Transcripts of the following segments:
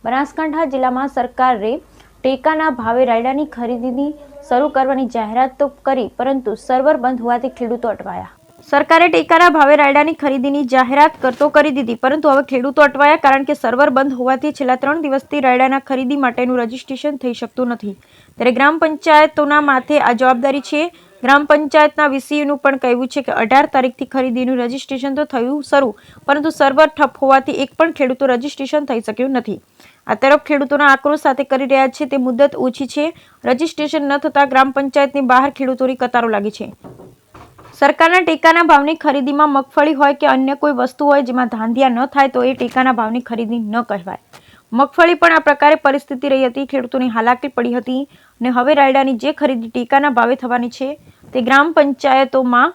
બનાસકાંઠા જિલ્લામાં સરકારે ટેકાના ભાવે રાયડાની ખરીદીની શરૂ કરવાની જાહેરાત તો કરી, પરંતુ સર્વર બંધ હોવાથી ખેડૂતો અટવાયા। સરકારે ટેકાના ભાવે રાયડાની ખરીદીની જાહેરાત તો કરી દીધી, પરંતુ હવે ખેડૂતો અટવાયા, કારણ કે સર્વર બંધ હોવાથી છેલ્લા 3 દિવસથી રાયડાના ખરીદી માટેનું રજીસ્ટ્રેશન થઈ શકતું નથી। ત્યારે ગ્રામ પંચાયતોના માથે આ જવાબદારી છે। ગ્રામ પંચાયતના વીસીનું પણ કહેવું છે કે 18 તારીખથી ખરીદીનું રજીસ્ટ્રેશન તો થયું શરૂ, પરંતુ સર્વર ઠપ હોવાથી એક પણ ખેડૂતો રજીસ્ટ્રેશન થઈ શક્યું નથી। આ તરફ ખેડૂતોના આક્રોશ સાથે કરી રહ્યા છે તે મુદત ઓછી છે। રજીસ્ટ્રેશન ન થતા ગ્રામ પંચાયતની બહાર ખેડૂતોની કતારો લાગી છે। સરકારના ટેકાના ભાવની ખરીદીમાં મગફળી હોય કે અન્ય કોઈ વસ્તુ હોય જેમાં ધાંધિયા ન થાય તો એ ટેકાના ભાવની ખરીદી ન કહેવાય। મગફળી પણ આ પ્રકારે પરિસ્થિતિ રહી હતી, ખેડૂતોની હાલાકી પડી હતી અને હવે રાયડાની જે ખરીદી ટેકાના ભાવે થવાની છે તે ગ્રામ પંચાયતોમાં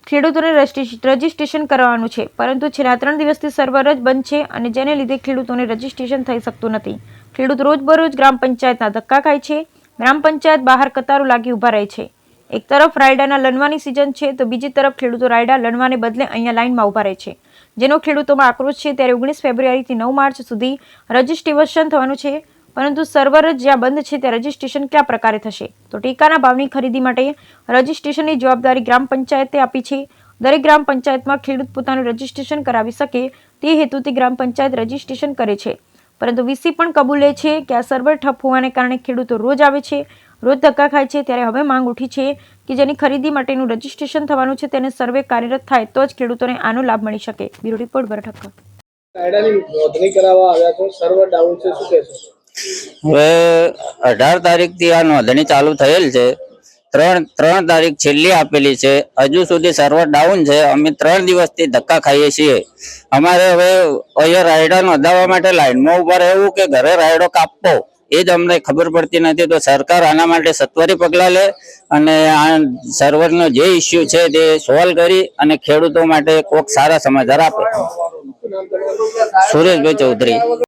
ખેડૂતોને રજીસ્ટ્રેશન કરવાનું છે, પરંતુ છેલ્લા 3 દિવસથી સર્વર જ બંધ છે અને જેને લીધે ખેડૂતોને રજીસ્ટ્રેશન થઈ શકતું નથી। ખેડૂત રોજબરોજ ગ્રામ પંચાયતના ધક્કા ખાય છે। ગ્રામ પંચાયત બહાર કતારો લાગી ઊભા રહે છે। એક તરફ રાયડાના લણવાની સિઝન છે તો બીજી તરફ ખેડૂતો રાયડા લણવાને બદલે અહીંયા લાઇનમાં ઊભા રહે છે, જેનો ખેડૂતોમાં આક્રોશ છે। ત્યારે 19 ફેબ્રુઆરીથી 9 માર્ચ સુધી રજીસ્ટ્રેશન થવાનું છે, પરંતુ સર્વર જ જ્યાં બંધ છે ત્યાં રજીસ્ટ્રેશન કયા પ્રકારે થશે? તો ટેકાના ભાવની ખરીદી માટે રજીસ્ટ્રેશનની જવાબદારી ગ્રામ પંચાયતે આપી છે। દરેક ગ્રામ પંચાયતમાં ખેડૂત પોતાનું રજીસ્ટ્રેશન કરાવી શકે તે હેતુથી ગ્રામ પંચાયત રજીસ્ટ્રેશન કરે છે, પરંતુ વીસી પણ કબૂલે છે કે આ સર્વર ઠપ હોવાને કારણે ખેડૂતો રોજ આવે છે, રોજ ધક્કા ખાય છે। ત્યારે હવે માંગ ઉઠી છે કે જેની ખરીદી માટેનું રજીસ્ટ્રેશન થવાનું છે તેને સર્વે કાર્યરત થાય તો જ ખેડૂતોને આનો લાભ મળી શકે। બ્યુરો રિપોર્ટ ભરત ઠક્કર। રાયડાની નોંધણી કરાવવા આવ્યા છો, સર્વર ડાઉન છે, શું કહેશો? હવે 18 તારીખથી આ નોંધણી ચાલુ થયેલ છે। 3 તારીખ છેલ્લી આપેલી છે, હજુ સુધી સર્વર ડાઉન છે। અમે 3 દિવસથી ધક્કા ખાઈએ છીએ। અમારે હવે અહીંયા રાયડા નોંધાવવા માટે લાઈનમાં ઉભા રહેવું કે ઘરે રાયડો કાપવો એ જ અમને ખબર પડતી નથી। તો સરકાર આના માટે સત્વરી પગલાં લે અને આ સર્વરનો જે ઇસ્યુ છે તે સોલ્વ કરી અને ખેડૂતો માટે કોઈક સારા સમાચાર આપે। સુરેશભાઈ ચૌધરી।